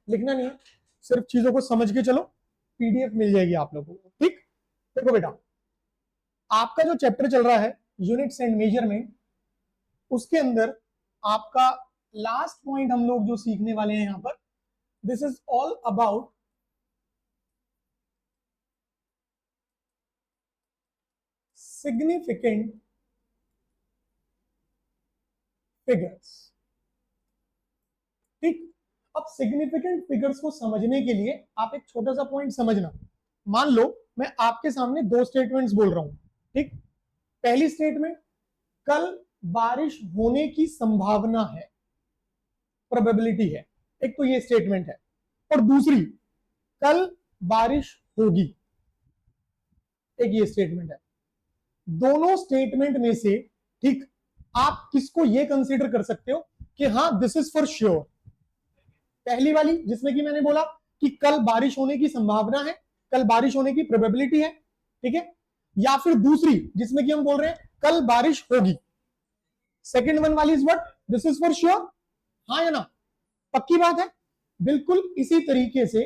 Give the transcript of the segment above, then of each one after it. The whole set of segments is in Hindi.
लिखना नहीं है, सिर्फ चीजों को समझ के चलो, पीडीएफ मिल जाएगी आप लोगों को। ठीक, देखो बेटा, आपका जो चैप्टर चल रहा है यूनिट्स एंड मेजरमेंट, उसके अंदर आपका लास्ट पॉइंट हम लोग जो सीखने वाले हैं यहां पर, this is all about significant figures. ठीक, अब सिग्निफिकेंट फिगर्स को समझने के लिए आप एक छोटा सा पॉइंट समझना। मान लो मैं आपके सामने दो स्टेटमेंट्स बोल रहा हूं। ठीक, पहली स्टेटमेंट, कल बारिश होने की संभावना है, प्रोबेबिलिटी है, एक तो ये स्टेटमेंट है। और दूसरी, कल बारिश होगी, एक ये स्टेटमेंट है। दोनों स्टेटमेंट में से ठीक आप किसको ये कंसीडर कर सकते हो कि हाँ दिस इज फॉर श्योर? पहली वाली जिसमें कि मैंने बोला कि कल बारिश होने की संभावना है, कल बारिश होने की प्रोबेबिलिटी है, ठीक है, या फिर दूसरी जिसमें कि हम बोल रहे हैं कल बारिश होगी। सेकंड वन वाली is what? This is for sure. हाँ या ना? पक्की बात है। बिल्कुल इसी तरीके से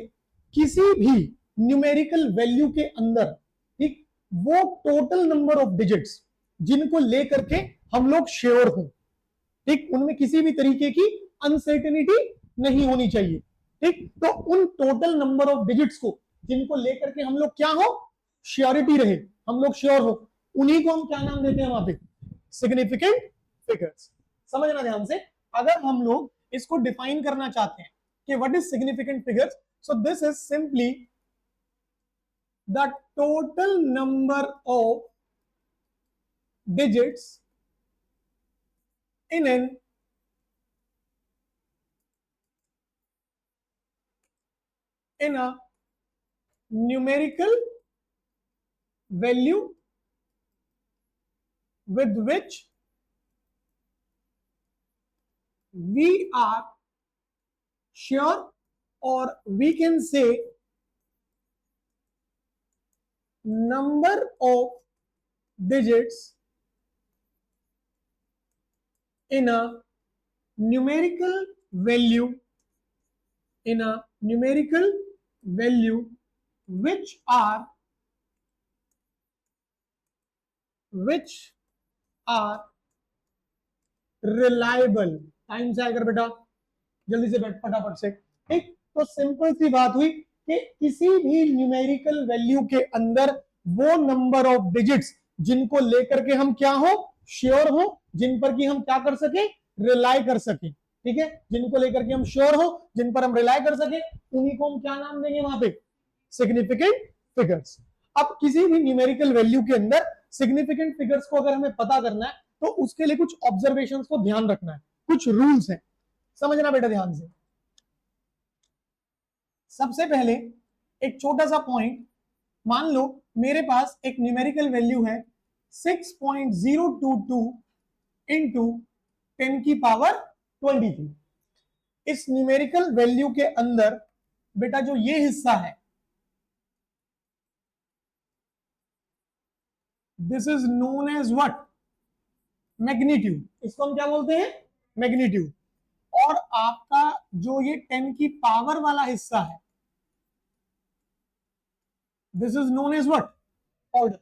किसी भी न्यूमेरिकल वैल्यू के अंदर, ठीक, वो टोटल नंबर ऑफ डिजिट्स जिनको लेकर के हम लोग श्योर हों, ठीक, उनमें किसी भी तरीके की अनसर्टेनिटी नहीं होनी चाहिए। ठीक, तो उन टोटल नंबर ऑफ डिजिट्स को जिनको लेकर के हम लोग क्या हो, श्योरिटी रहे, हम लोग श्योर हो, उन्हीं को हम क्या नाम देते हैं वहां पे? Significant figures. समझना ध्यान से, अगर हम लोग इसको डिफाइन करना चाहते हैं कि what is significant figures, so this is simply the total number of digits in an a numerical value with which we are sure, or we can say number of digits in a numerical value, in a numerical value which are reliable. Time से आकर बेटा जल्दी से बैठ फटाफट से। ठीक, तो सिंपल सी बात हुई कि किसी भी न्यूमेरिकल वैल्यू के अंदर वो नंबर ऑफ डिजिट्स जिनको लेकर के हम क्या हो, श्योर हो, जिन पर कि हम क्या कर सके, रिलाई कर सके। ठीक है, जिनको लेकर के हम श्योर हो, जिन पर हम रिलाई कर सके, उन्हीं को हम क्या नाम देंगे वहां पे? Significant figures. अब किसी भी न्यूमेरिकल वैल्यू के अंदर सिग्निफिकेंट फिगर्स को अगर हमें पता करना है तो उसके लिए कुछ ऑब्जर्वेशंस को ध्यान रखना है, कुछ रूल्स हैं, समझना बेटा ध्यान से। सबसे पहले एक छोटा सा पॉइंट, मान लो मेरे पास एक न्यूमेरिकल वैल्यू है 6.022 इंटू 10 की पावर 23। इस न्यूमेरिकल वैल्यू के अंदर बेटा जो ये हिस्सा है, this is known as what? Magnitude. इसको हम क्या बोलते हैं? मैग्नीट्यूड। और आपका जो ये 10 की पावर वाला हिस्सा है, this is known as what? Order.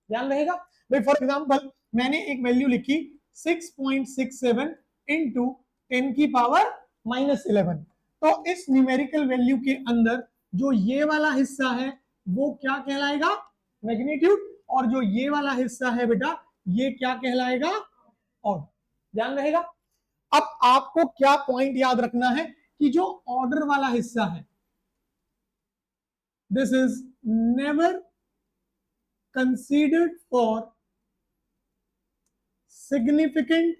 ध्यान रहेगा भाई। फॉर एग्जांपल मैंने एक वैल्यू लिखी 6.67 इंटू 10 की पावर -11। तो इस न्यूमेरिकल वैल्यू के अंदर जो ये वाला हिस्सा है वो क्या कहलाएगा? मैग्नीट्यूड। और जो ये वाला हिस्सा है बेटा ये क्या कहलाएगा? ऑर्डर। ध्यान रहेगा। अब आपको क्या पॉइंट याद रखना है कि जो ऑर्डर वाला हिस्सा है, this is never considered for significant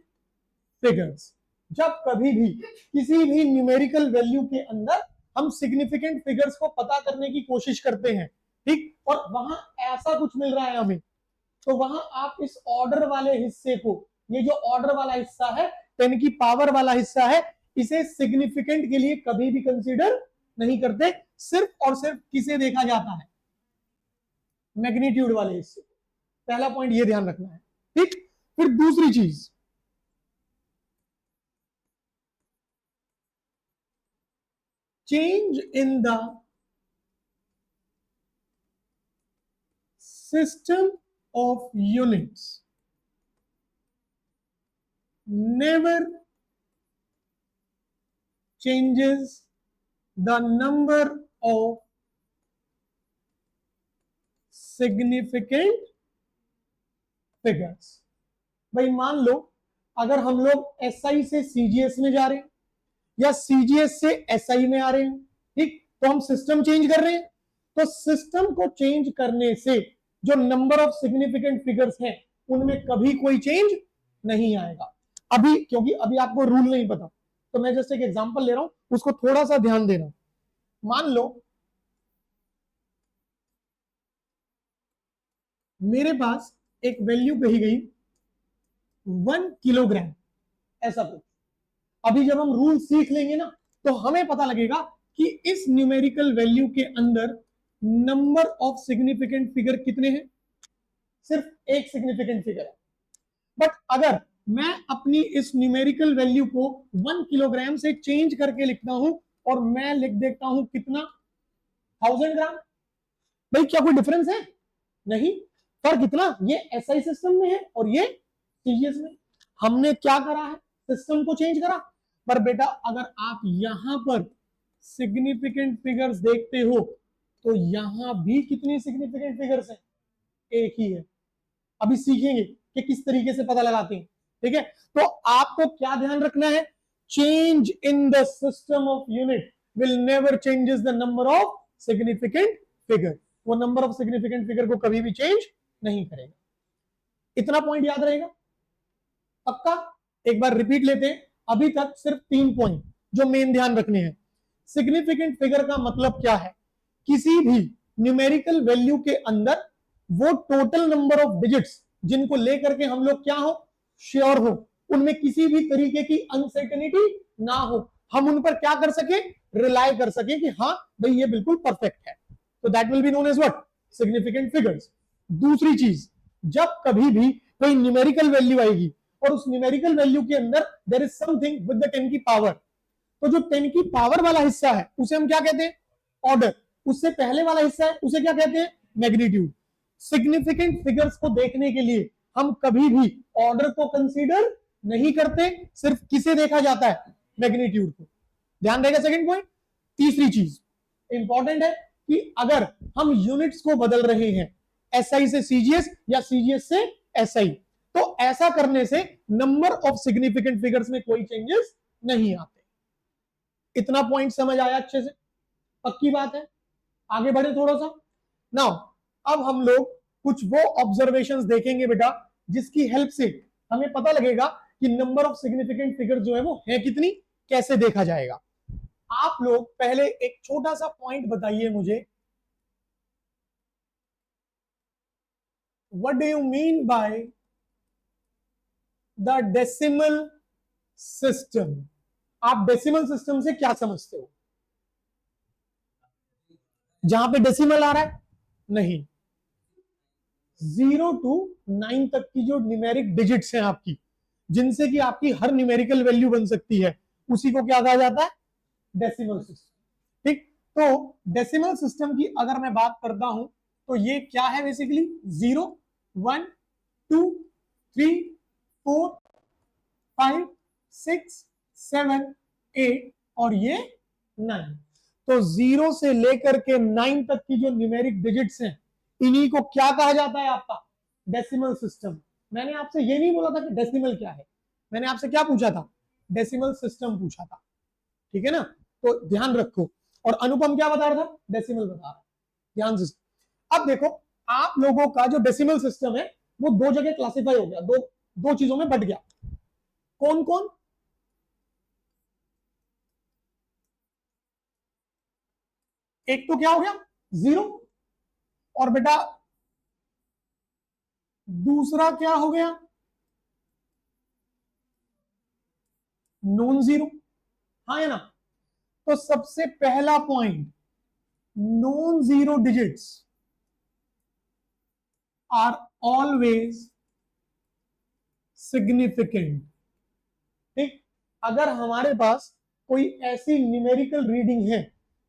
figures। जब कभी भी किसी भी न्यूमेरिकल वैल्यू के अंदर हम सिग्निफिकेंट फिगर्स को पता करने की कोशिश करते हैं, ठीक, और वहां ऐसा कुछ मिल रहा है हमें, तो वहां आप इस ऑर्डर वाले हिस्से को, ये जो ऑर्डर वाला हिस्सा है 10 की पावर वाला हिस्सा है, इसे सिग्निफिकेंट के लिए कभी भी कंसीडर नहीं करते। सिर्फ और सिर्फ किसे देखा जाता है? मैग्नीट्यूड वाले हिस्से। पहला पॉइंट ये ध्यान रखना है। ठीक, फिर दूसरी चीज, change in the system of units never changes the number of significant figures। भाई मान लो अगर हम लोग एसआई से सीजीएस में जा रहे हैं या सीजीएस से एसआई में आ रहे हैं, ठीक, तो हम सिस्टम चेंज कर रहे हैं, तो सिस्टम को चेंज करने से जो नंबर ऑफ सिग्निफिकेंट फिगर्स हैं उनमें कभी कोई चेंज नहीं आएगा। अभी क्योंकि अभी आपको रूल नहीं पता, तो मैं जस्ट एक एग्जांपल ले रहा हूं, उसको थोड़ा सा ध्यान देना। मान लो मेरे पास एक वैल्यू कही गई 1 किलोग्राम, ऐसा कुछ। अभी जब हम रूल सीख लेंगे ना तो हमें पता लगेगा कि इस न्यूमेरिकल वैल्यू के अंदर नंबर ऑफ सिग्निफिकेंट फिगर कितने हैं, सिर्फ एक सिग्निफिकेंट फिगर है। बट अगर मैं अपनी इस न्यूमेरिकल वैल्यू को 1 किलोग्राम से चेंज करके लिखता हूं और मैं लिख देता हूं कितना, 1000 ग्राम, भाई क्या कोई डिफरेंस है? नहीं। फर्क कितना, ये एसआई सिस्टम में है और ये सीजीएस में। हमने क्या करा है, सिस्टम को चेंज करा। पर बेटा अगर आप यहां पर सिग्निफिकेंट फिगर्स देखते हो तो यहां भी कितनी सिग्निफिकेंट फिगर्स हैं, एक ही है। अभी सीखेंगे कि किस तरीके से पता लगाते हैं, ठीक है। तो आपको क्या ध्यान रखना है, change in the system of unit will never changes the number of significant figure. वो नंबर ऑफ सिग्निफिकेंट फिगर को कभी भी चेंज नहीं करेगा। इतना पॉइंट याद रहेगा पक्का? एक बार रिपीट लेते हैं। अभी तक सिर्फ 3 पॉइंट जो मेन ध्यान रखने हैं। सिग्निफिकेंट फिगर का मतलब क्या है, किसी भी न्यूमेरिकल वैल्यू के अंदर वो टोटल नंबर ऑफ डिजिट्स जिनको लेकर के हम लोग क्या हो, श्योर हो, उनमें किसी भी तरीके की अनसर्टेनिटी ना हो, हम उन पर क्या कर सके, रिलाय कर सके कि हाँ भाई ये बिल्कुल परफेक्ट है। तो that will be known as what, significant figures. दूसरी चीज, जब कभी भी कोई न्यूमेरिकल वैल्यू आएगी और उस न्यूमेरिकल वैल्यू के अंदर there is something with the 10 की पावर, तो जो 10 की पावर वाला हिस्सा है उसे हम क्या कहते हैं, ऑर्डर। उससे पहले वाला हिस्सा है उसे क्या कहते हैं, मैग्नीट्यूड। सिग्निफिकेंट फिगर्स को देखने के लिए हम कभी भी ऑर्डर को कंसीडर नहीं करते, सिर्फ किसे देखा जाता है, मैग्नीट्यूड को। ध्यान देगा सेकंड पॉइंट। तीसरी चीज इंपॉर्टेंट है कि अगर हम यूनिट्स को बदल रहे हैं एसआई से सीजीएस या सीजीएस से एसआई, तो ऐसा करने से नंबर ऑफ सिग्निफिकेंट फिगर्स में कोई चेंजेस नहीं आते। इतना पॉइंट समझ आया अच्छे से, पक्की बात है? आगे बढ़े थोड़ा सा। नाउ अब हम लोग कुछ वो ऑब्जर्वेशंस देखेंगे बेटा जिसकी हेल्प से हमें पता लगेगा कि नंबर ऑफ सिग्निफिकेंट फिगर जो है वो है कितनी, कैसे देखा जाएगा। आप लोग पहले एक छोटा सा पॉइंट बताइए मुझे, what do you mean by the decimal system? आप डेसिमल सिस्टम से क्या समझते हो? जहां पे डेसिमल आ रहा है, नहीं, 0 टू 9 तक की जो न्यूमेरिक डिजिट्स हैं आपकी, जिनसे कि आपकी हर न्यूमेरिकल वैल्यू बन सकती है, उसी को क्या कहा जाता है, डेसिमल सिस्टम। ठीक, तो डेसिमल सिस्टम की अगर मैं बात करता हूं तो ये क्या है, बेसिकली 0 1 2 3 4 5 6 7 8 और ये 9। तो 0 से लेकर के 9 तक की जो न्यूमेरिक डिजिट्स हैं, इन्हीं को क्या कहा जाता है, आपका डेसिमल सिस्टम। मैंने आपसे ये नहीं बोला था कि डेसिमल क्या है, मैंने आपसे क्या पूछा था, डेसिमल सिस्टम पूछा था, ठीक है ना। तो ध्यान रखो। और अनुपम क्या बता रहा था, डेसिमल बता रहा, ध्यान से। अब देखो आप लोगों का जो डेसिमल सिस्टम है वो दो जगह क्लासिफाई हो गया, दो चीजों में बट गया। कौन कौन? एक तो क्या हो गया, 0, और बेटा दूसरा क्या हो गया, नॉन जीरो। हाँ है ना। तो सबसे पहला point, non zero digits are always significant. ठीक, अगर हमारे पास कोई ऐसी न्यूमेरिकल रीडिंग है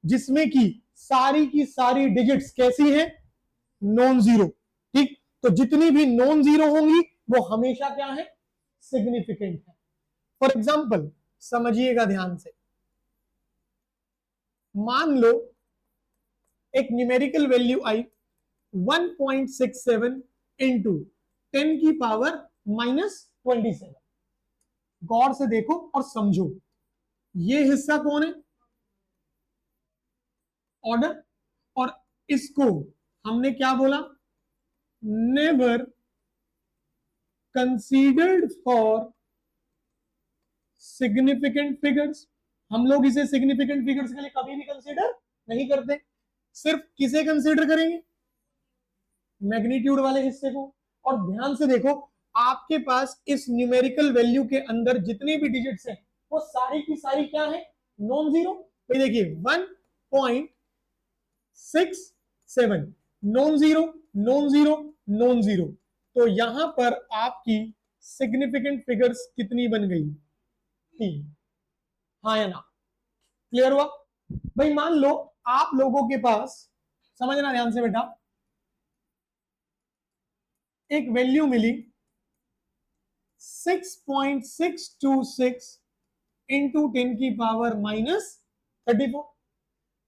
जिसमें की सारी डिजिट्स कैसी हैं, नॉन जीरो। ठीक, तो जितनी भी नॉन जीरो होंगी वो हमेशा क्या है, सिग्निफिकेंट है। फॉर एग्जाम्पल समझिएगा ध्यान से, मान लो एक न्यूमेरिकल वैल्यू आई 1.67 इंटू 10 की पावर -27। गौर से देखो और समझो, ये हिस्सा कौन है, ऑर्डर, और इसको हमने क्या बोला, never considered for significant figures. हम लोग इसे सिग्निफिकेंट फिगर्स के लिए कभी भी कंसीडर नहीं करते, सिर्फ किसे कंसीडर करेंगे, मैग्नीट्यूड वाले हिस्से को। और ध्यान से देखो, आपके पास इस न्यूमेरिकल वैल्यू के अंदर जितनी भी डिजिट्स हैं वो सारी की सारी क्या है, नॉन जीरो। तो देखिए 1.67 non zero, non zero, non zero. तो यहां पर आपकी सिग्निफिकेंट फिगर्स कितनी बन गई, 3। हाँ या ना, क्लियर हुआ भाई। मान लो आप लोगों के पास, समझना ध्यान से बेटा, एक वैल्यू मिली 6.626 इंटू 10 की पावर -34।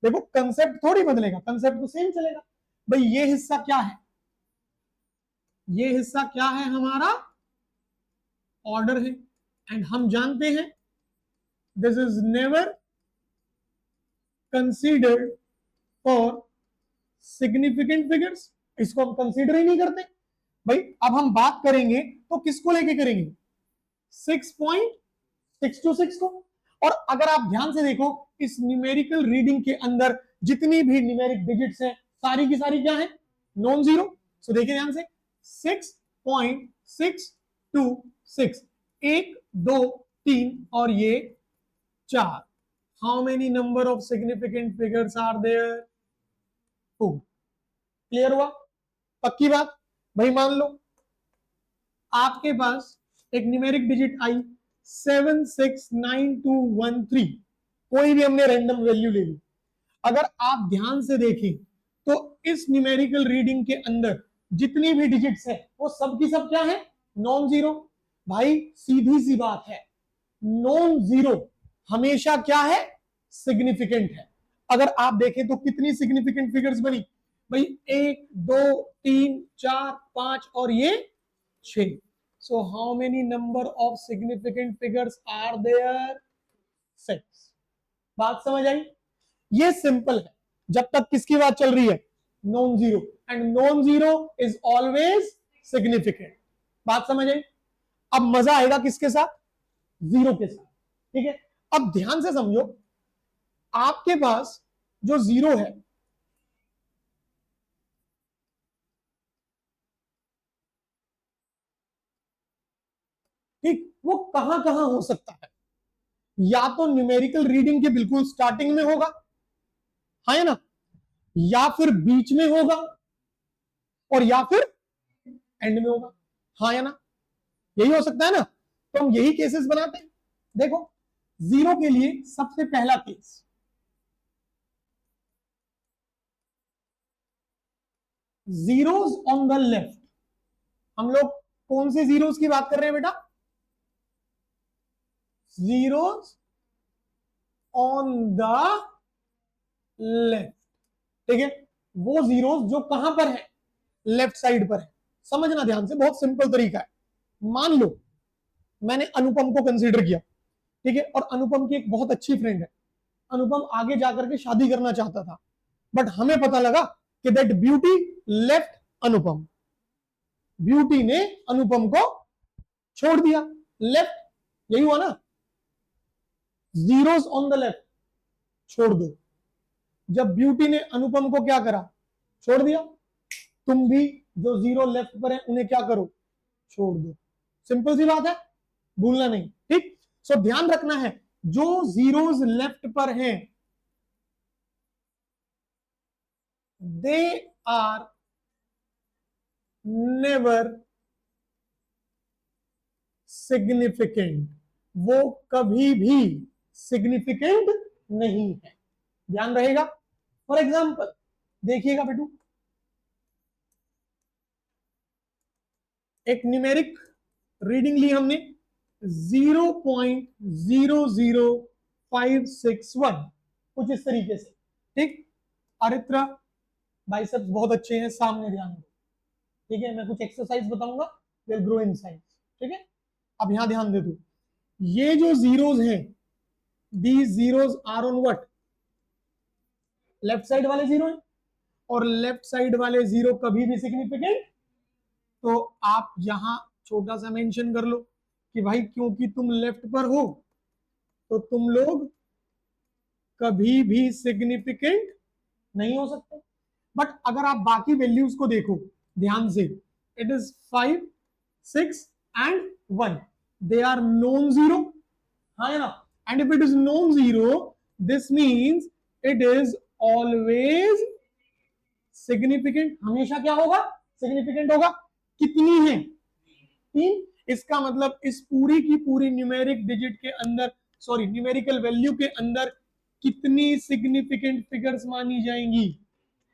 देखो कंसेप्ट थोड़ी बदलेगा, कंसेप्ट तो सेम चलेगा। भाई ये हिस्सा क्या है, ये हिस्सा क्या है, हमारा ऑर्डर है। एंड हम जानते हैं this is never considered for significant figures, इसको हम कंसीडर ही नहीं करते। भाई अब हम बात करेंगे तो किसको लेके करेंगे, 6.626 को। और अगर आप ध्यान से देखो, इस न्यूमेरिकल रीडिंग के अंदर जितनी भी न्यूमेरिक डिजिट्स हैं सारी की सारी क्या है, नॉन जीरो। सो देखिए ध्यान से, 6.626, 1 2 3 और ये 4। How many number of significant figures are there, 2। Clear हुआ, पक्की बात। भाई मान लो आपके पास एक न्यूमेरिक डिजिट आई 769213, कोई भी हमने रैंडम वैल्यू ले ली। अगर आप ध्यान से देखें तो इस न्यूमेरिकल रीडिंग के अंदर जितनी भी डिजिट्स है वो सब की सब क्या है, नॉन जीरो। भाई सीधी सी बात है, नॉन जीरो हमेशा क्या है, सिग्निफिकेंट है। अगर आप देखें तो कितनी सिग्निफिकेंट फिगर्स बनी भाई, 1 2 3 4 5 और ये 6। So how many number of significant figures are there, 6। बात समझ आई, ये सिंपल है जब तक किसकी बात चल रही है, non zero. And non zero is always significant. बात समझ आई। अब मजा आएगा किसके साथ, जीरो के साथ। ठीक है, अब ध्यान से समझो, आपके पास जो जीरो है, ठीक, वो कहां कहां हो सकता है, या तो न्यूमेरिकल रीडिंग के बिल्कुल स्टार्टिंग में होगा, है ना, या फिर बीच में होगा, और या फिर एंड में होगा, हाँ या ना, यही हो सकता है ना। तो हम यही केसेस बनाते हैं। देखो जीरो के लिए सबसे पहला case, zeros on the left. हम लोग कौन से जीरोस की बात कर रहे हैं बेटा, जीरोस ऑन द लेफ्ट। ठीक है, वो जीरोस जो कहां पर है, लेफ्ट साइड पर है। समझना ध्यान से, बहुत सिंपल तरीका है। मान लो मैंने अनुपम को कंसीडर किया, ठीक है, और अनुपम की एक बहुत अच्छी फ्रेंड है। अनुपम आगे जाकर के शादी करना चाहता था, बट हमें पता लगा कि that beauty left Anupam, beauty ने अनुपम को छोड़ दिया, लेफ्ट, यही हुआ ना, जीरोस ऑन द लेफ्ट, छोड़ दो। जब ब्यूटी ने अनुपम को क्या करा, छोड़ दिया, तुम भी जो जीरो लेफ्ट पर है उन्हें क्या करो, छोड़ दो। सिंपल सी बात है, भूलना नहीं। ठीक, सो ध्यान रखना है, जो जीरोस लेफ्ट पर हैं दे आर नेवर सिग्निफिकेंट, वो कभी भी सिग्निफिकेंट नहीं है। ध्यान रहेगा। फॉर एग्जाम्पल देखिएगा बेटू, एक न्यूमेरिक रीडिंग ली हमने 0.00561, कुछ इस तरीके से, ठीक। अरित्रा बाइसेप्स बहुत अच्छे हैं, सामने ध्यान दो, ठीक है। मैं कुछ एक्सरसाइज बताऊंगा, विल ग्रो इन साइज, ठीक है। अब यहां ध्यान दे दो, ये जो जीरोज हैं, these zeros are on what, left side वाले जीरो हैं, और लेफ्ट साइड वाले जीरो कभी भी सिग्निफिकेंट, तो आप यहां छोटा सा मेंशन कर लो कि भाई क्योंकि तुम लेफ्ट पर हो तो तुम लोग कभी भी सिग्निफिकेंट नहीं हो सकते। बट अगर आप बाकी वैल्यूज को देखो ध्यान से, it is 5, 6 and 1, they are non zero, हाँ है ना। And if it is non zero, this means it is always significant, हमेशा क्या होगा, सिग्निफिकेंट होगा। कितनी है, 3। इसका मतलब इस पूरी की पूरी न्यूमेरिक डिजिट के अंदर, सॉरी न्यूमेरिकल वैल्यू के अंदर कितनी सिग्निफिकेंट फिगर्स मानी जाएंगी,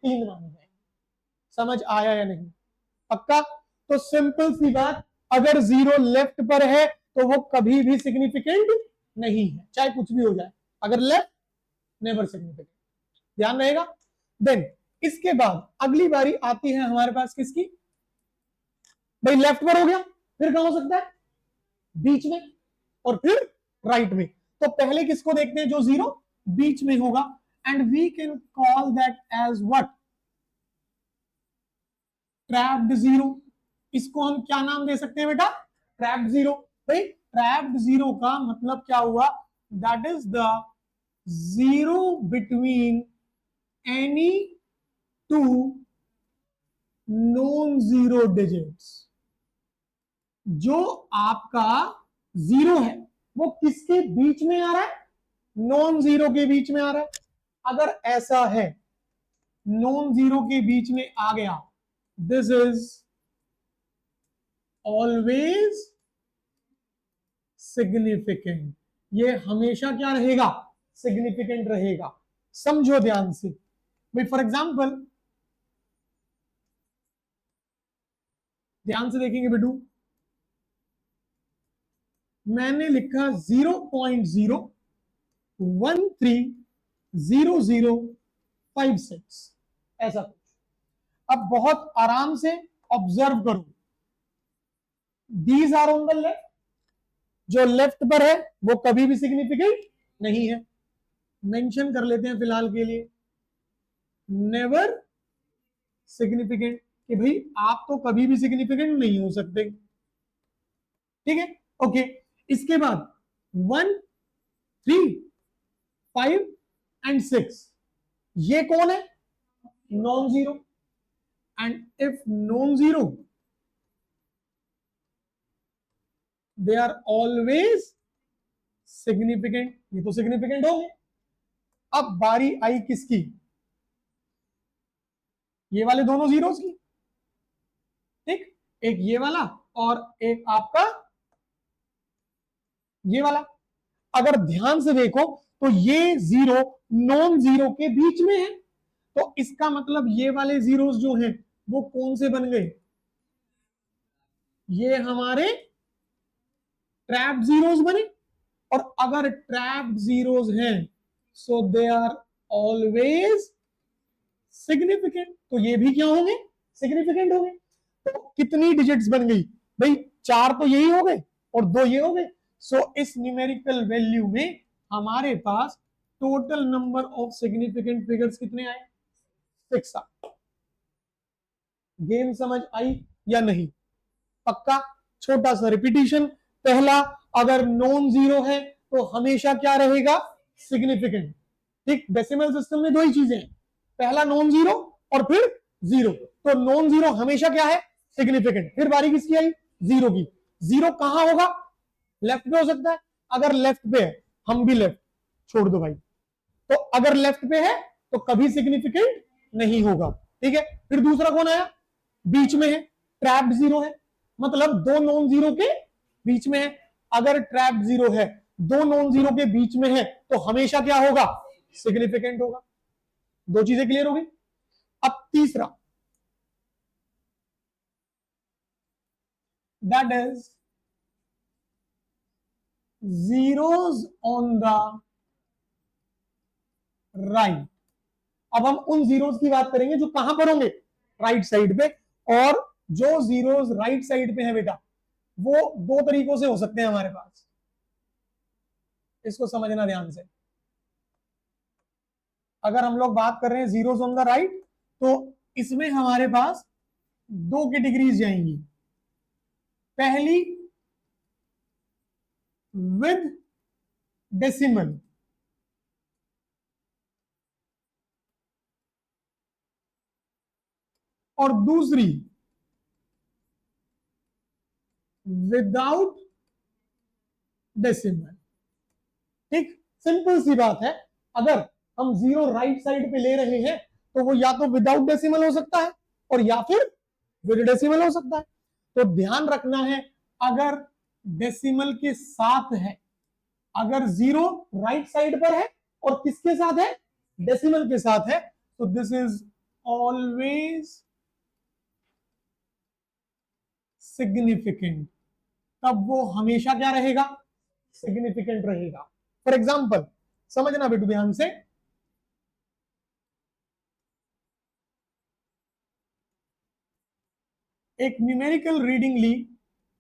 3 मानी जाएंगी। समझ आया या नहीं, पक्का। तो सिंपल सी बात, अगर जीरो लेफ्ट पर है तो वो कभी भी सिग्निफिकेंट नहीं है, चाहे कुछ भी हो जाए, अगर लेफ्ट, नेवर सिग्निफिकेंट, ध्यान रहेगा। देन इसके बाद अगली बारी आती है हमारे पास किसकी, भाई लेफ्ट पर हो गया, फिर कहां हो सकता है, बीच में, और फिर राइट में। तो पहले किसको देखते हैं, जो जीरो बीच में होगा, and we can call that as what, trapped zero. इसको हम क्या नाम दे सकते हैं बेटा, ट्रैप्ड जीरो। भाई ट्रैप्ड जीरो का मतलब क्या हुआ, that is the zero between any two non zero digits. जो आपका जीरो है वो किसके बीच में आ रहा है, नॉन जीरो के बीच में आ रहा है। अगर ऐसा है, नॉन जीरो के बीच में आ गया, दिस इज ऑलवेज सिग्निफिकेंट, ये हमेशा क्या रहेगा, सिग्निफिकेंट रहेगा। समझो ध्यान से, भाई फॉर एग्जाम्पल ध्यान से देखेंगे बेटू, मैंने लिखा 0.0130056, ऐसा कुछ। अब बहुत आराम से ऑब्जर्व करो, these are on the left, जो लेफ्ट पर है वो कभी भी सिग्निफिकेंट नहीं है। मेंशन कर लेते हैं फिलहाल के लिए, नेवर सिग्निफिकेंट, कि भाई आप तो कभी भी सिग्निफिकेंट नहीं हो सकते, ठीक है। ओके, इसके बाद 1, 3, 5 एंड 6, ये कौन है, non zero. And if non zero, they are always significant, ये तो सिग्निफिकेंट होंगे। अब बारी आई किसकी, ये वाले दोनों जीरोस की, ठीक। एक ये वाला और एक आपका ये वाला। अगर ध्यान से देखो तो ये जीरो नॉन जीरो के बीच में है, तो इसका मतलब ये वाले जीरोस जो हैं वो कौन से बन गए, ये हमारे ट्रैप जीरोस बने। और अगर ट्रैप जीरोस हैं, सो दे आर ऑलवेज सिग्निफिकेंट, तो ये भी क्या होंगे, सिग्निफिकेंट होंगे। तो कितनी डिजिट्स बन गई भाई, 4 तो यही हो गए और 2 ये हो गए। सो इस न्यूमेरिकल वैल्यू में हमारे पास total number of significant figures कितने आए, 6 आए। गेम समझ आई या नहीं, पक्का। छोटा सा रिपीटिशन, पहला, अगर नॉन जीरो है तो हमेशा क्या रहेगा, सिग्निफिकेंट, ठीक। डेसिमल सिस्टम में 2 ही चीजें हैं, पहला नॉन जीरो और फिर जीरो, तो नॉन जीरो हमेशा क्या है, सिग्निफिकेंट। फिर बारी किसकी आई, जीरो की। जीरो कहां होगा, लेफ्ट पे हो सकता है, अगर लेफ्ट पे है, हम भी लेफ्ट, छोड़ दो भाई, तो अगर लेफ्ट पे है तो कभी सिग्निफिकेंट नहीं होगा, ठीक है। फिर दूसरा कौन आया, बीच में है, ट्रैप्ड जीरो है, मतलब 2 नॉन जीरो के बीच में है। अगर ट्रैप्ड जीरो है, 2 नॉन जीरो के बीच में है, तो हमेशा क्या होगा, सिग्निफिकेंट होगा। दो चीजें क्लियर हो गई। अब तीसरा, that is zeros on the right। अब हम उन जीरोस की बात करेंगे जो कहां पर होंगे, राइट साइड पे। और जो जीरोस राइट साइड पे हैं बेटा, वो दो तरीकों से हो सकते हैं हमारे पास, इसको समझना ध्यान से। अगर हम लोग बात कर रहे हैं जीरोस ऑन द राइट, तो इसमें हमारे पास दो कैटेगरीज जाएंगी। पहली विद डेसिमल, और दूसरी विदाउट डेसिमल। ठीक, सिंपल सी बात है। अगर हम जीरो राइट साइड पे ले रहे हैं तो वो या तो विदाउट डेसिमल हो सकता है और या फिर विद डेसिमल हो सकता है। तो ध्यान रखना है, अगर डेसिमल के साथ है, अगर जीरो राइट साइड पर है और किसके साथ है, डेसिमल के साथ है, तो दिस इज ऑलवेज सिग्निफिकेंट। तब वो हमेशा क्या रहेगा, सिग्निफिकेंट रहेगा। फॉर एग्जाम्पल, समझना बेटू ध्यान से, एक न्यूमेरिकल रीडिंग ली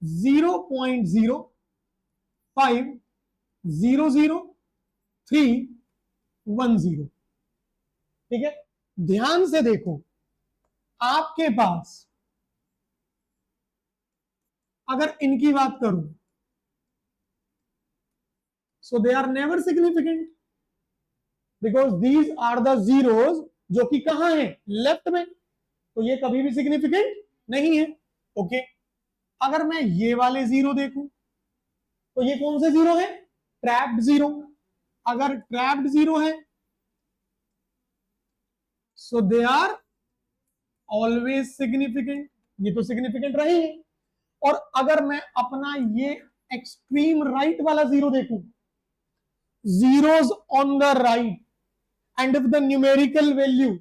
0.05000310। ठीक है, ध्यान से देखो, आपके पास अगर इनकी बात करूं, so they are never significant because these are the zeros जो कि कहां है, लेफ्ट में, तो ये कभी भी सिग्निफिकेंट नहीं है। ओके, अगर मैं ये वाले जीरो देखूं, तो ये कौन से जीरो है, ट्रैप्ड जीरो। अगर ट्रैप्ड जीरो है, सो दे आर ऑलवेज सिग्निफिकेंट, ये तो सिग्निफिकेंट रहे हैं। और अगर मैं अपना ये एक्सट्रीम राइट वाला जीरो देखूं, zeros on the right, and if the numerical value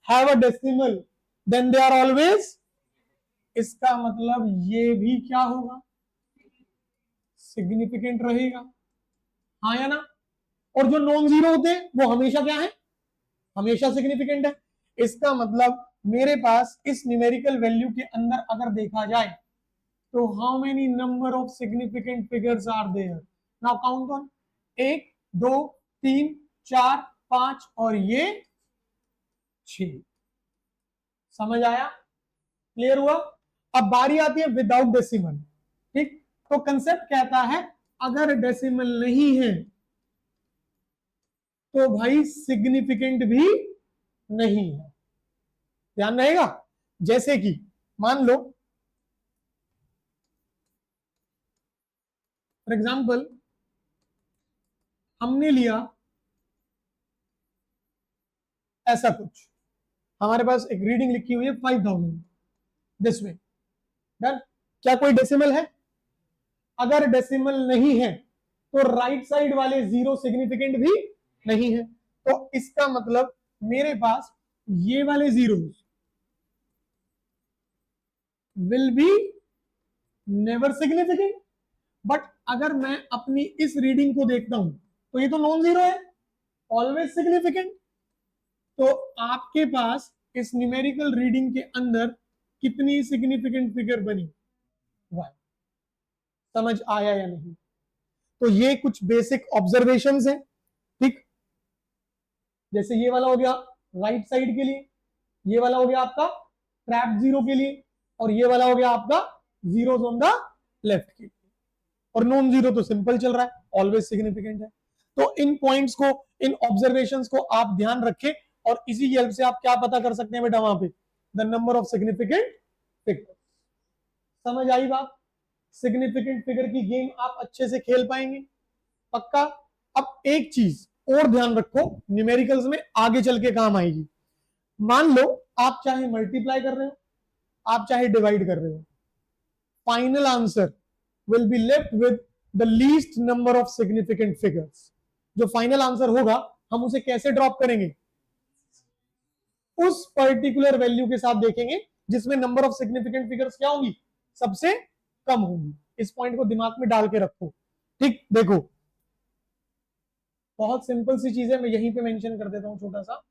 have a decimal, then they are always, इसका मतलब ये भी क्या होगा, सिग्निफिकेंट रहेगा। हाँ या ना। और जो नॉन जीरो होते हैं वो हमेशा क्या है, हमेशा सिग्निफिकेंट है। इसका मतलब मेरे पास इस न्यूमेरिकल वैल्यू के अंदर अगर देखा जाए, तो how many number of significant figures are there, now count on, 1 2 3 4 5 और ये 6। समझ आया, क्लियर हुआ। अब बारी आती है विदाउट डेसिमल। ठीक, तो कंसेप्ट कहता है अगर डेसिमल नहीं है तो भाई सिग्निफिकेंट भी नहीं है। ध्यान रहेगा, जैसे कि मान लो फॉर एग्जाम्पल, हमने लिया ऐसा कुछ, हमारे पास एक रीडिंग लिखी हुई है 5000 दिस वे डन। क्या कोई डेसिमल है, अगर डेसिमल नहीं है तो राइट साइड वाले जीरो सिग्निफिकेंट भी नहीं है। तो इसका मतलब मेरे पास ये वाले zeros will be never significant. But अगर मैं अपनी इस रीडिंग को देखता हूं, तो ये तो नॉन जीरो है, ऑलवेज सिग्निफिकेंट। तो आपके पास इस न्यूमेरिकल रीडिंग के अंदर कितनी सिग्निफिकेंट फिगर बनी, 1। समझ आया या नहीं। तो ये कुछ बेसिक ऑब्जर्वेशंस हैं। ठीक, जैसे ये वाला हो गया राइट साइड के लिए, ये वाला हो गया आपका ट्रैप जीरो के लिए, और ये वाला हो गया आपका जीरोस ऑन द लेफ्ट के लिए। और नॉन जीरो तो सिंपल चल रहा है, ऑलवेज सिग्निफिकेंट है। तो इन पॉइंट्स को, इन ऑब्जर्वेशंस को आप ध्यान रखें, और इसी की हेल्प से आप क्या पता कर सकते हैं बेटा, वहां पे the number of significant figure. समझ आई बात, सिग्निफिकेंट फिगर की गेम आप अच्छे से खेल पाएंगे, पक्का। अब एक चीज और ध्यान रखो, न्यूमेरिकल्स में आगे चल के काम आएगी। मान लो आप चाहे मल्टीप्लाई कर रहे हो, आप चाहे डिवाइड कर रहे हो, final answer will be left with the least number of significant figures। जो फाइनल आंसर होगा हम उसे कैसे ड्रॉप करेंगे? उस पर्टिकुलर वैल्यू के साथ देखेंगे जिसमें नंबर ऑफ सिग्निफिकेंट फिगर्स क्या होंगी? सबसे कम होंगी। इस पॉइंट को दिमाग में डाल के रखो। ठीक, देखो बहुत सिंपल सी चीज है, मैं यहीं पे मेंशन कर देता हूं छोटा सा।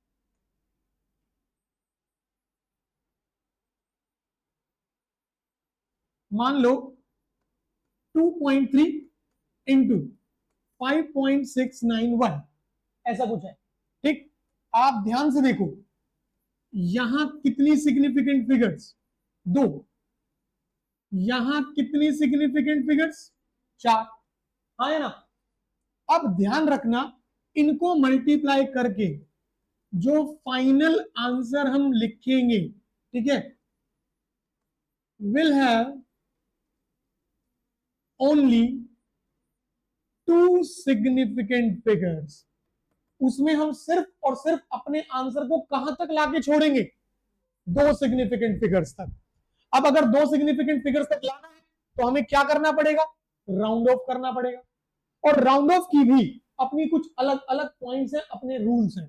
मान लो 2.3 इंटू 5.691 ऐसा कुछ है। ठीक, आप ध्यान से देखो यहां कितनी सिग्निफिकेंट फिगर्स? दो। यहां कितनी सिग्निफिकेंट फिगर्स? चार। हाँ है ना? अब ध्यान रखना, इनको मल्टीप्लाई करके जो फाइनल आंसर हम लिखेंगे, ठीक है, will have only two significant figures. उसमें हम सिर्फ और सिर्फ अपने आंसर को कहां तक लाके छोड़ेंगे? दो सिग्निफिकेंट फिगर्स तक। अब अगर दो सिग्निफिकेंट फिगर्स तक लाना है तो हमें क्या करना पड़ेगा? राउंड ऑफ करना पड़ेगा। और राउंड ऑफ की भी अपनी कुछ अलग अलग पॉइंट्स हैं, अपने रूल्स हैं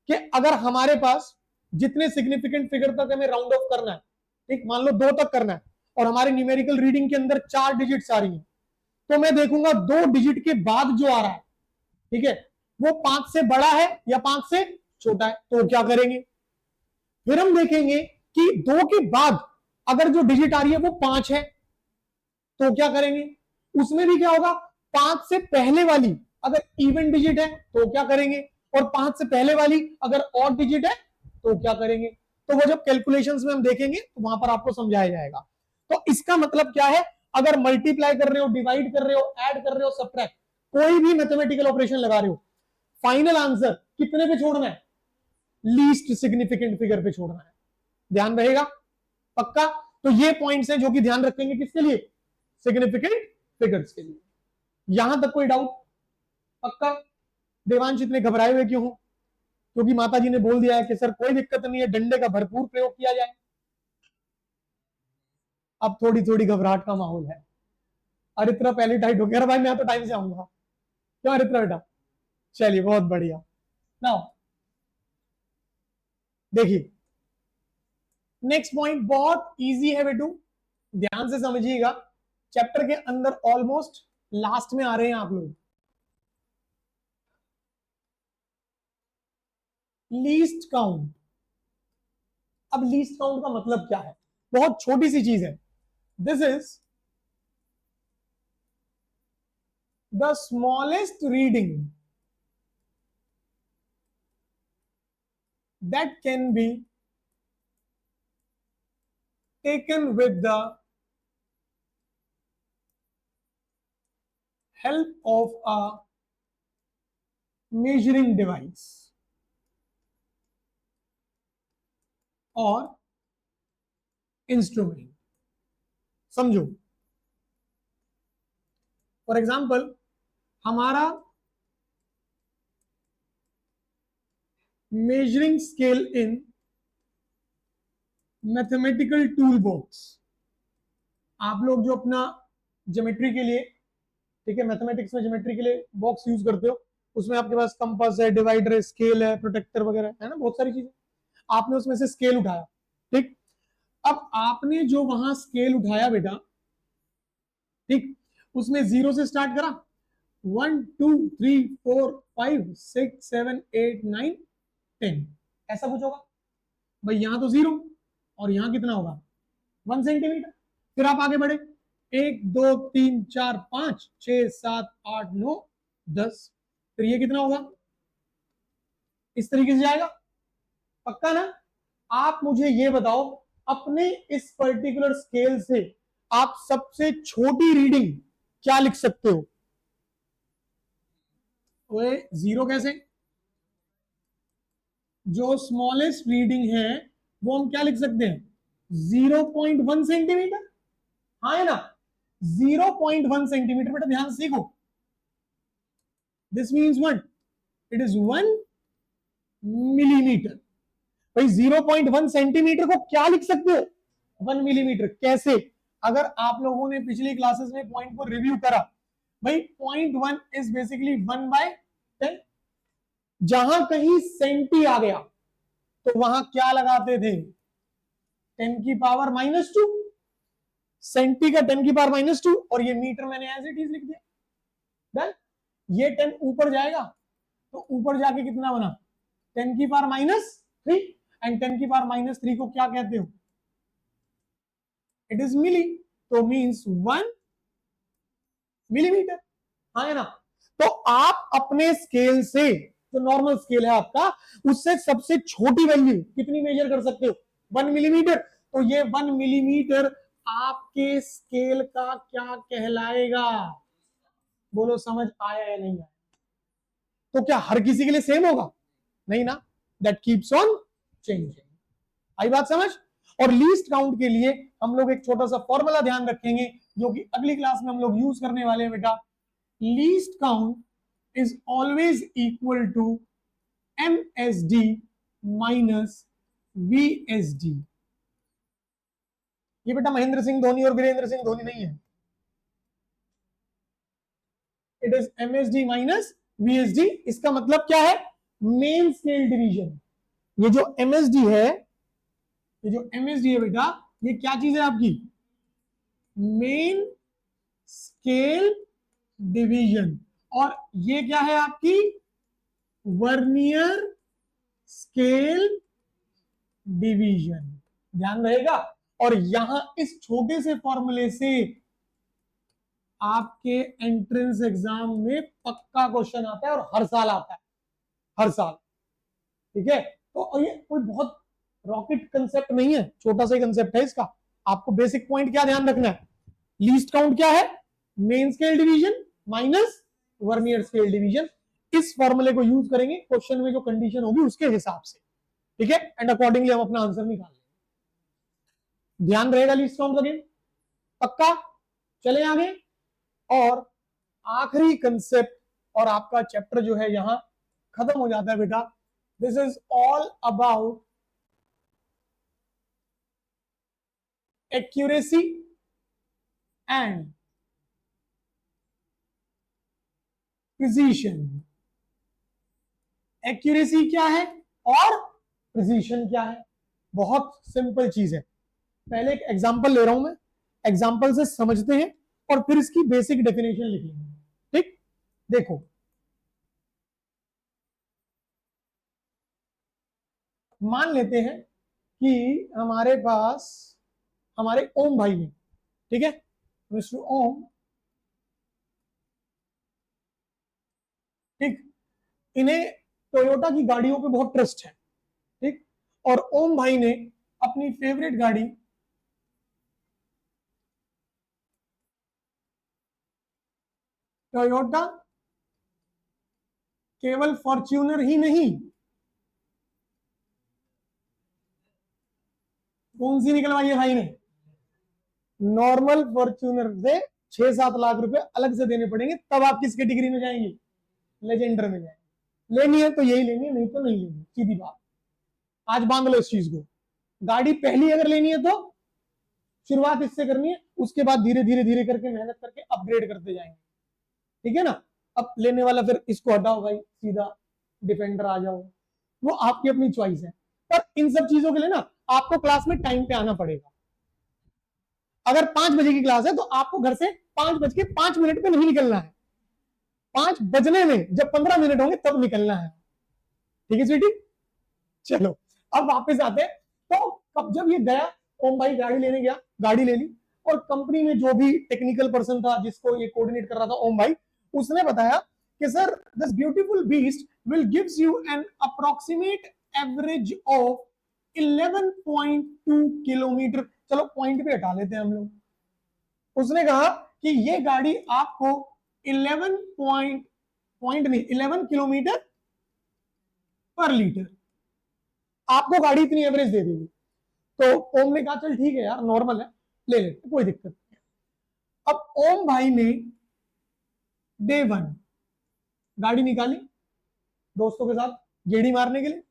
कि अगर हमारे पास जितने सिग्निफिकेंट फिगर तक हमें राउंड ऑफ करना है, ठीक, मान लो दो तक करना है और हमारे न्यूमेरिकल रीडिंग के अंदर 4 डिजिट्स आ रही हैं, तो मैं देखूंगा 2 डिजिट के बाद जो आ रहा है, ठीक है, वो 5 से बड़ा है या 5 से छोटा है, तो क्या करेंगे? फिर हम देखेंगे कि 2 के बाद अगर जो डिजिट आ रही है वो 5 है, तो क्या करेंगे? उसमें भी क्या होगा? 5 से पहले वाली अगर इवन डिजिट है तो क्या करेंगे? और 5 से पहले वाली अगर ऑड डिजिट है तो क्या करेंगे? तो वो जब कैलकुलेशंस में हम देखेंगे तो वहां पर आपको समझाया जाएगा। तो इसका मतलब क्या है? अगर मल्टीप्लाई कर रहे हो, डिवाइड कर रहे हो, ऐड कर रहे हो, सब्ट्रैक्ट, कोई भी मैथमेटिकल ऑपरेशन लगा रहे हो, फाइनल आंसर कितने पे छोड़ना है? लीस्ट सिग्निफिकेंट फिगर पे छोड़ना है। ध्यान रहेगा? पक्का? तो ये पॉइंट्स हैं जो कि ध्यान रखेंगे किसके लिए? सिग्निफिकेंट फिगर्स के लिए। यहां तक कोई डाउट? पक्का? देवांश इतने घबराए हुए क्यों हो? क्योंकि माता जी ने बोल दिया है कि सर कोई दिक्कत नहीं है, डंडे का भरपूर प्रयोग किया जाए। अब थोड़ी थोड़ी घबराहट का माहौल है। अरित्रा पहले टाइट हो गया भाई, मैं तो टाइम से आऊंगा। क्यों अरित्रा बेटा? चलिए बहुत बढ़िया। नाउ देखिए नेक्स्ट पॉइंट बहुत इजी है बेटू, ध्यान से समझिएगा। चैप्टर के अंदर ऑलमोस्ट लास्ट में आ रहे हैं आप लोग। Least count. अब लीस्ट काउंट का मतलब क्या है? बहुत छोटी सी चीज है। This is the smallest reading that can be taken with the help of a measuring device or instrument। समझो, फॉर एग्जाम्पल हमारा measuring scale in mathematical tool box, आप लोग जो अपना ज्योमेट्री के लिए, ठीक है, मैथमेटिक्स में ज्योमेट्री के लिए बॉक्स यूज करते हो, उसमें आपके पास कंपास है, डिवाइडर है, स्केल है, प्रोटेक्टर वगैरह है ना, बहुत सारी चीजें। आपने उसमें से स्केल उठाया, ठीक, अब आपने जो वहां स्केल उठाया बेटा, ठीक, उसमें 0 से स्टार्ट करा, 1 2 3 4 5 6 7 8 9 10, ऐसा कुछ होगा भाई। यहां तो 0 और यहां कितना होगा? 1 सेंटीमीटर। फिर आप आगे बढ़े, 1 2 3 4 5 6 7 8 9 10, फिर ये कितना होगा? इस तरीके से जाएगा। पक्का ना? आप मुझे ये बताओ, अपने इस पर्टिकुलर स्केल से आप सबसे छोटी रीडिंग क्या लिख सकते हो? ओए 0 कैसे? जो स्मॉलेस्ट रीडिंग है वो हम क्या लिख सकते हैं? 0.1 सेंटीमीटर। हाँ है ना? 0.1 सेंटीमीटर। बेटा ध्यान से सीखो, this means what? It is 1 millimetre. भाई 0.1 सेंटीमीटर को क्या लिख सकते हो? 1 मिलीमीटर। कैसे? अगर आप लोगों ने पिछली क्लासेस में पॉइंट को रिव्यू करा, भाई 0.1 इज बेसिकली 1/10, जहां कहीं सेंटी आ गया तो वहां क्या लगाते थे, 10⁻²। सेंटी का 10⁻², और ये मीटर मैंने एज इट इज लिख दिया। डन। ये 10 ऊपर जाएगा तो ऊपर जाके कितना बना, 10⁻³ एंड 10⁻³ को क्या कहते हो, इट इज मिली, तो मींस 1 मिलीमीटर। हाँ है ना। तो आप अपने स्केल से, जो नॉर्मल स्केल है आपका, उससे सबसे छोटी वैल्यू कितनी मेजर कर सकते हो, 1 मिलीमीटर। तो ये 1 मिलीमीटर आपके स्केल का क्या कहलाएगा, बोलो समझ आया या नहीं आया। तो क्या हर किसी के लिए सेम होगा, नहीं ना, दैट कीप्स ऑन चेंजिंग। आई बात समझ। और लीस्ट काउंट के लिए हम लोग एक छोटा सा फॉर्मूला ध्यान रखेंगे, जो कि अगली क्लास में हम लोग यूज करने वाले हैं बेटा। Least count is always equal to MSD minus VSD। ये बेटा महेंद्र सिंह धोनी और वीरेंद्र सिंह धोनी नहीं है, it is MSD minus VSD। इसका मतलब क्या है, मेन स्केल डिवीजन। ये जो MSD है, ये जो MSD है बेटा, ये क्या चीज है आपकी, मेन स्केल डिवीजन। और ये क्या है आपकी, वर्नियर स्केल डिवीजन। ध्यान रहेगा। और यहां इस छोटे से फॉर्मूले से आपके एंट्रेंस एग्जाम में पक्का क्वेश्चन आता है, और हर साल आता है, हर साल। ठीक है। तो ये कोई बहुत रॉकेट कंसेप्ट नहीं है, छोटा सा कंसेप्ट है इसका। आपको बेसिक पॉइंट क्या ध्यान रखना है, लीस्ट काउंट क्या है, main scale division minus vernier scale division. इस फॉर्मूले को यूज करेंगे क्वेश्चन में जो कंडीशन होगी उसके हिसाब से। ठीक है। एंड अकॉर्डिंगली हम अपना आंसर निकाल लेंगे। ध्यान रहेगा लीस्ट काउंट अगेन, पक्का। चले आगे। और आखिरी कंसेप्ट और आपका चैप्टर जो है यहां खत्म हो जाता है बेटा। This is all about accuracy and precision. Accuracy क्या है और प्रिसीशन क्या है, बहुत सिंपल चीज है। पहले एक एग्जांपल ले रहा हूं मैं, एग्जांपल से समझते हैं और फिर इसकी बेसिक डेफिनेशन लिख लेंगे। ठीक। देखो, मान लेते हैं कि हमारे पास हमारे ओम भाई ने, ठीक है, मिस्टर ओम, ठीक, इन्हें टोयोटा की गाड़ियों पे बहुत ट्रस्ट है। ठीक। और ओम भाई ने अपनी फेवरेट गाड़ी टोयोटा केवल फॉर्च्यूनर ही नहीं, कौन सी निकलवाई है भाई ने, नॉर्मल फॉर्च्यूनर से 6-7 लाख रुपए अलग से देने पड़ेंगे, तब आप किस कैटेगरी में जाएंगे, लेजेंडर में जाएंगे। लेनी है तो यही लेनी है, नहीं तो नहीं लेनी, सीधी बात। आज बांध लो इस चीज को। गाड़ी पहली अगर लेनी है तो शुरुआत इससे करनी है, उसके बाद धीरे धीरे धीरे करके मेहनत करके अपग्रेड करते जाएंगे। ठीक है ना। अब लेने वाला फिर इसको हटाओ भाई, सीधा डिफेंडर आ जाओ, वो आपकी अपनी चॉइस है। पर इन सब चीजों के लिए ना आपको क्लास में टाइम पे आना पड़ेगा। अगर 5 बजे की क्लास है तो आपको घर से 5:05 पे नहीं निकलना है, 5 बजने में जब 15 मिनट होंगे तब निकलना है। ठीक है स्वीटी। चलो अब वापस आते हैं। तो कब जब ये गया, ओम भाई गाड़ी लेने गया, गाड़ी ले ली, और कंपनी में जो भी टेक्निकल पर्सन था जिसको ये कोऑर्डिनेट कर रहा था ओम भाई, उसने बताया कि sir this beautiful beast will gives you N approximate average of 11.2 kilometre. चलो पॉइंट पे हटा लेते हैं हम लोग। उसने कहा कि ये गाड़ी आपको 11 किलोमीटर पर लीटर आपको गाड़ी इतनी एवरेज दे देगी। तो ओम ने कहा चल ठीक है यार, नॉर्मल है, ले लेते, कोई दिक्कत नहीं। अब ओम भाई ने डे 1 गाड़ी निकाली दोस्तों के साथ गेड़ी मारने के लिए,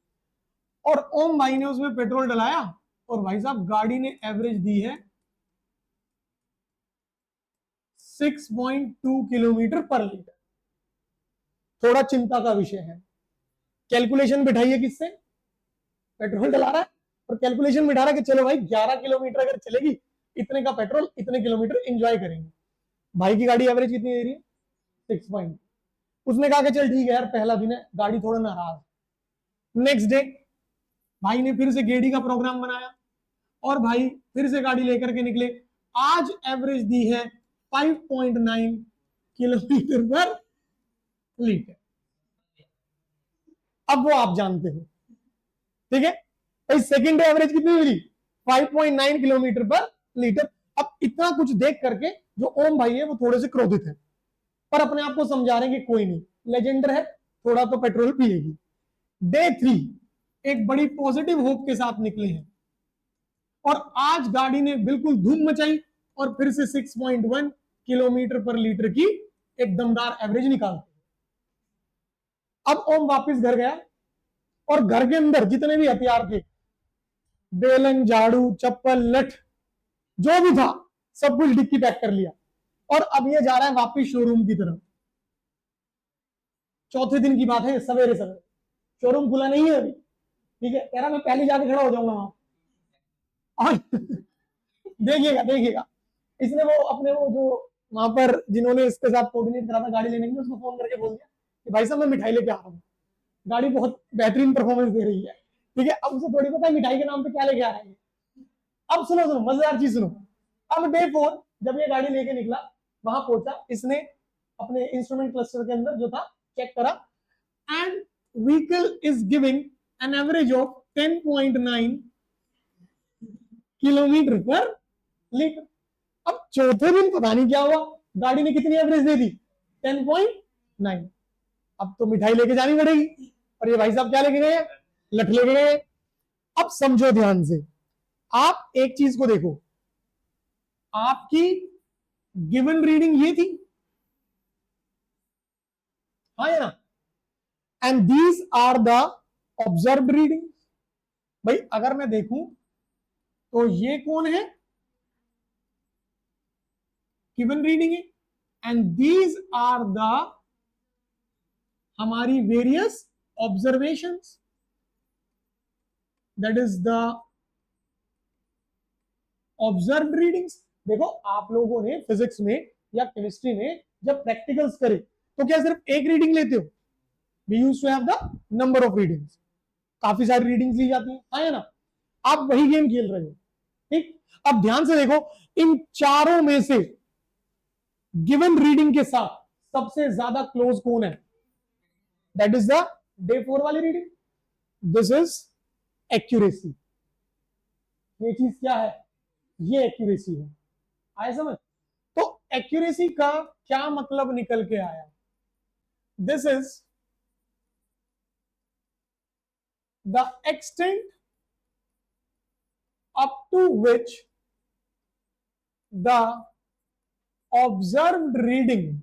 और ओम भाई ने उसमें पेट्रोल डलाया, और भाई साहब गाड़ी ने एवरेज दी है 6.2 किलोमीटर पर लीटर। थोड़ा चिंता का विषय है। कैलकुलेशन बिठाइए किससे, पेट्रोल डला रहा है और कैलकुलेशन बिठा रहा है कि चलो भाई 11 किलोमीटर अगर चलेगी इतने का पेट्रोल, इतने किलोमीटर एंजॉय करेंगे। भाई की गाड़ी एवरेज कितनी दे रही है, 6 पॉइंट। उसने कहा कि चल ठीक है यार पहला दिन है, गाड़ी थोड़ा नाराज। नेक्स्ट डे भाई ने फिर से गेड़ी का प्रोग्राम बनाया और भाई फिर से गाड़ी लेकर के निकले। आज एवरेज दी है 5.9 किलोमीटर पर लीटर। अब वो आप जानते हो, ठीक है भाई। सेकंड डे एवरेज कितनी मिली, 5.9 किलोमीटर पर लीटर। अब इतना कुछ देख करके जो ओम भाई है वो थोड़े से क्रोधित है, पर अपने आप को समझा रहे हैं कि कोई नहीं, लेजेंडर है, थोड़ा तो पेट्रोल पिएगी। डे 3 एक बड़ी पॉजिटिव होप के साथ निकले हैं और आज गाड़ी ने बिल्कुल धूम मचाई और फिर से 6.1 किलोमीटर पर लीटर की एक दमदार एवरेज निकालते। अब ओम वापस घर गया और घर के अंदर जितने भी हथियार थे, बेलन, झाड़ू, चप्पल, लठ, जो भी था, सब कुछ डिक्की पैक कर लिया और अब ये जा रहा है वापस शोरूम की तरफ। चौथे दिन की बात है, सवेरे सवेरे, शोरूम खुला नहीं है अभी, ठीक है। कह रहा मैं पहले जाके खड़ा हो जाऊंगा वहां और देखिएगा देखिएगा, इसने वो अपने वो जो वहां पर जिन्होंने इसके साथ कोऑर्डिनेट करा था गाड़ी लेने के लिए, उसको फोन करके बोल दिया कि भाई साहब मैं मिठाई लेके आ रहा हूँ, गाड़ी बहुत बेहतरीन परफॉर्मेंस दे रही है, ठीक है। अब उसे थोड़ी पता है मिठाई के नाम पे क्या लेके आ रहा है। अब सुनो सुनो मजेदार चीज सुनो। अब डे 4 जब ये गाड़ी लेके निकला, वहां पहुंचा, इसने अपने इंस्ट्रूमेंट क्लस्टर के अंदर जो था चेक करा and vehicle is giving an average of 10.9 kilometre पर लीटर। अब चौथे दिन पता नहीं क्या हुआ, गाड़ी ने कितनी एवरेज दे दी, 10.9। अब तो मिठाई लेके जानी पड़ेगी और ये भाई साहब क्या लेके गए, लठ लेके गए। अब समझो ध्यान से, आप एक चीज को देखो, आपकी गिवन रीडिंग ये थी, हाँ या ना, and these are the observed reading. भाई अगर मैं देखूं तो ये कौन है, गिवन रीडिंग है, एंड दीज आर द हमारी various observations, that is the observe readings. देखो आप लोगों ने फिजिक्स में या केमिस्ट्री में जब प्रैक्टिकल्स करे तो क्या सिर्फ एक रीडिंग लेते हो, we used to have the number of readings, काफी सारी रीडिंग्स ली जाती है, हाँ या ना। आप वही गेम खेल रहे हो, ठीक। अब ध्यान से देखो, इन चारों में से गिवन रीडिंग के साथ सबसे ज्यादा क्लोज कौन है, दैट इज द डे 4 वाली रीडिंग, दिस इज एक्यूरेसी। ये चीज क्या है, ये एक्यूरेसी है, आए समझ। तो एक्यूरेसी का क्या मतलब निकल के आया, this is the extent up to which the observed reading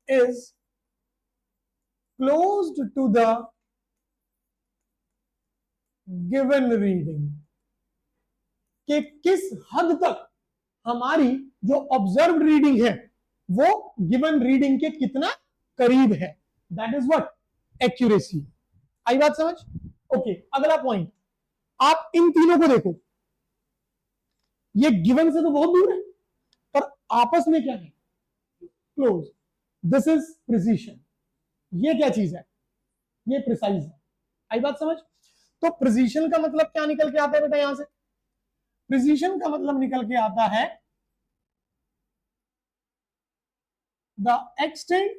is closed to the given reading, कि किस हद तक हमारी जो ऑब्जर्व्ड रीडिंग है वो गिवन रीडिंग के कितना करीब है, दैट इज व्हाट एक्यूरेसी। आई बात समझ। ओके अगला पॉइंट, आप इन तीनों को देखो, ये गिवन से तो बहुत दूर है पर आपस में क्या है, क्लोज। दिस इज प्रिसीशन, ये क्या चीज है, ये प्रिसाइज है। आई बात समझ। तो प्रिसीशन का मतलब क्या निकल के आता है बेटा, यहां से प्रिसीशन का मतलब निकल के आता है the extent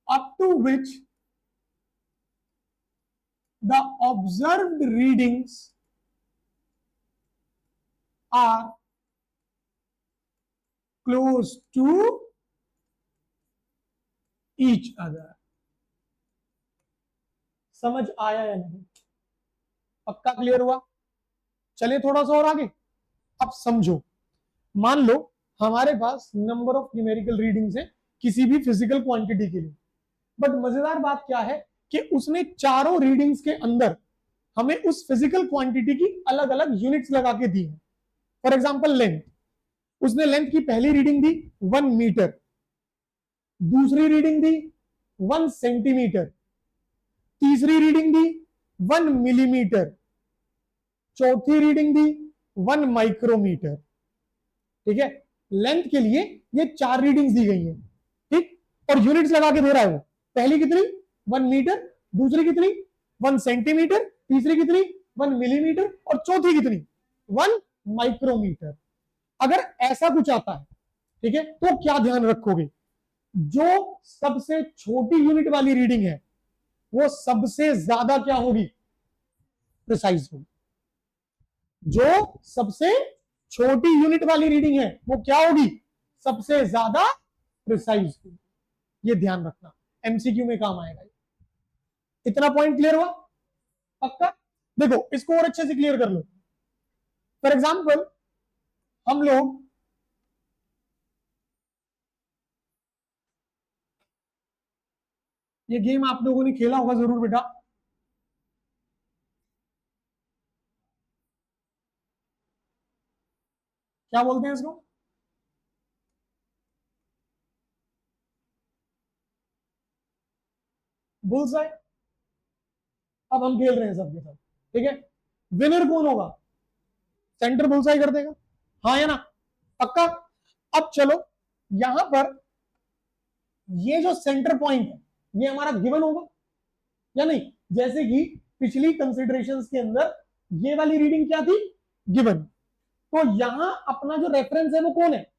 up to which the observed readings are close to each other. समझ आया या नहीं, पक्का क्लियर हुआ। चलिए थोड़ा सा और आगे। अब समझो, मान लो हमारे पास नंबर ऑफ न्यूमेरिकल रीडिंग्स है किसी भी फिजिकल क्वांटिटी के लिए, बट मजेदार बात क्या है कि उसने चारों रीडिंग्स के अंदर हमें उस फिजिकल क्वांटिटी की अलग अलग यूनिट्स लगा के दी है। फॉर एग्जांपल लेंथ, उसने लेंथ की पहली रीडिंग दी 1 मीटर, दूसरी रीडिंग दी 1 सेंटीमीटर, तीसरी रीडिंग दी 1 मिलीमीटर, चौथी रीडिंग दी 1 माइक्रोमीटर। ठीक है, लेंथ के लिए ये 4 रीडिंग्स दी गई हैं, ठीक, और यूनिट्स लगा के दे रहा है वो। पहली कितनी 1 मीटर, दूसरी कितनी 1 सेंटीमीटर, तीसरी कितनी 1 मिलीमीटर और चौथी कितनी 1 माइक्रोमीटर। अगर ऐसा कुछ आता है, ठीक है, तो क्या ध्यान रखोगे, जो सबसे छोटी यूनिट वाली रीडिंग है वो सबसे ज्यादा क्या होगी, प्रिसाइज होगी। जो सबसे छोटी यूनिट वाली रीडिंग है वो क्या होगी, सबसे ज्यादा प्रिसाइज होगी। ये ध्यान रखना, एमसीक्यू में काम आएगा। इतना पॉइंट क्लियर हुआ, पक्का। देखो इसको और अच्छे से क्लियर कर लो। फॉर एग्जाम्पल हम लोग ये गेम आप लोगों ने खेला होगा जरूर बेटा, क्या बोलते हैं इसको, बुल्सआई। अब हम खेल रहे हैं सबके सब, ठीक है, विनर कौन होगा, सेंटर बुल्सआई कर देगा, हाँ या ना, पक्का। अब चलो यहां पर ये जो सेंटर पॉइंट है ये हमारा गिवन होगा या नहीं, जैसे कि पिछली कंसिडरेशंस के अंदर ये वाली रीडिंग क्या थी, गिवन। तो यहां अपना जो रेफरेंस है वो कौन है,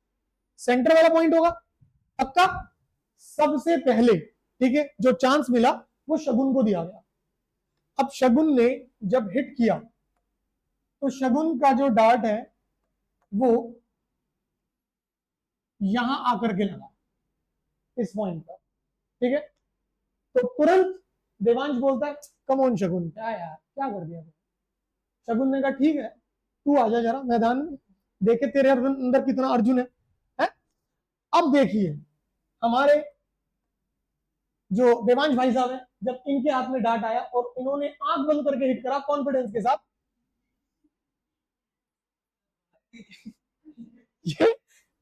सेंटर वाला पॉइंट होगा, पक्का। सबसे पहले, ठीक है, जो चांस मिला वो शगुन को दिया गया। अब शगुन ने जब हिट किया तो शगुन का जो डार्ट है वो यहां आकर के लगा इस पॉइंट पर, ठीक है। तो तुरंत देवांश बोलता है कम ऑन शगुन, क्या यार क्या कर दिया। शगुन ने कहा ठीक है तू आजा जरा मैदान में, देखे तेरे अंदर कितना अर्जुन है? अब देखिए हमारे जो देवांश भाई साहब है, जब इनके हाथ में डार्ट आया और इन्होंने आंख बंद करके हिट करा कॉन्फिडेंस के साथ, ये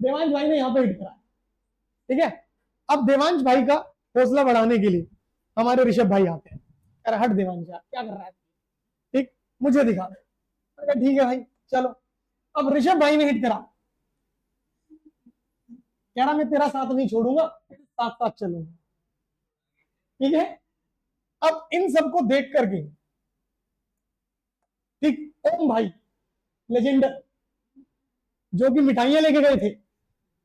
देवांश भाई ने यहां पे हिट करा, ठीक है। अब देवांश भाई का हौसला बढ़ाने के लिए हमारे ऋषभ भाई आते हैं, अरे हट देवांश यार क्या कर रहा है, ठीक, मुझे दिखा दे। ठीक है भाई चलो। अब ऋषभ भाई ने हिट करा, कह रहा मैं तेरा साथ नहीं छोड़ूंगा, साथ साथ चलूंगा, ठीक है। अब इन सबको देख करके, ठीक, ओम भाई लेजेंडर जो कि मिठाइयां लेके गए थे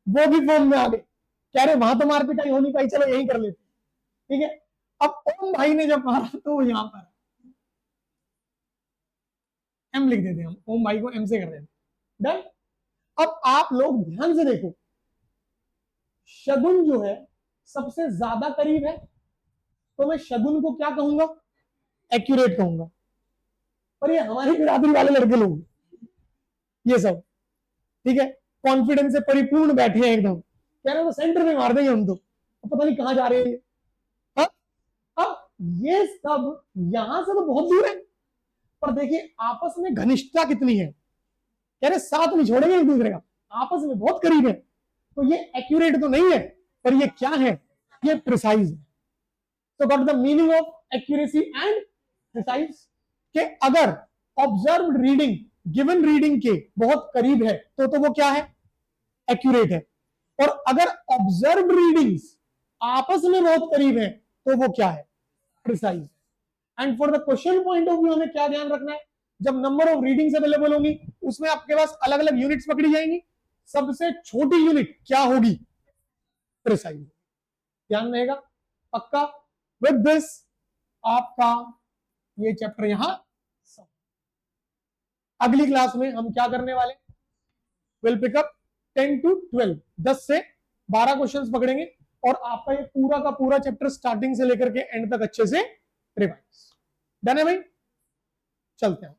वो भी फॉर्म में आ गए, कह रहे वहां तो मार पिटाई हो नहीं पाई, चलो यही कर लेते, ठीक है। अब ओम भाई ने जब मारा तो वो यहां पर एम लिख देते, हम ओम भाई को एम से कर देते, डन। अब आप लोग ध्यान से देखो, शगुन जो है सबसे ज्यादा करीब है, तो मैं शगुन को क्या कहूंगा, एक्यूरेट कहूंगा। पर ये हमारी बिरादरी वाले लड़के लोग ये सब, ठीक है, कॉन्फिडेंस से परिपूर्ण बैठे हैं एकदम, कह रहे तो सेंटर में मार देंगे हम तो, पता नहीं कहां जा रहे हैं। अब ये सब यहां से तो बहुत दूर है, पर देखिए आपस में घनिष्ठता कितनी है, कह रहे साथ नहीं छोड़ेंगे एक दूसरे का, आपस में बहुत करीब है। तो ये एक्यूरेट तो नहीं है, पर ये क्या है, ये प्रिसाइज है। तो what the meaning of accuracy and precise, कि अगर ऑब्जर्व्ड रीडिंग गिवन रीडिंग के बहुत करीब है तो वो क्या है, एक्यूरेट है। और अगर ऑब्जर्व्ड रीडिंग्स आपस में बहुत करीब है तो वो क्या है, precise. And for the question point of view हमें क्या ध्यान रखना है, जब नंबर ऑफ रीडिंग्स अवेलेबल होंगी उसमें आपके पास अलग अलग यूनिट्स पकड़ी जाएंगी, सबसे छोटी यूनिट क्या होगी, प्रिसाइज। ध्यान रहेगा, पक्का। विद दिस आपका ये चैप्टर यहां, अगली क्लास में हम क्या करने वाले, विल पिकअप 10 to 12, 10 से 12 क्वेश्चंस पकड़ेंगे और आपका ये पूरा का पूरा चैप्टर स्टार्टिंग से लेकर के एंड तक अच्छे से रिवाइज। डन है भाई, चलते हैं।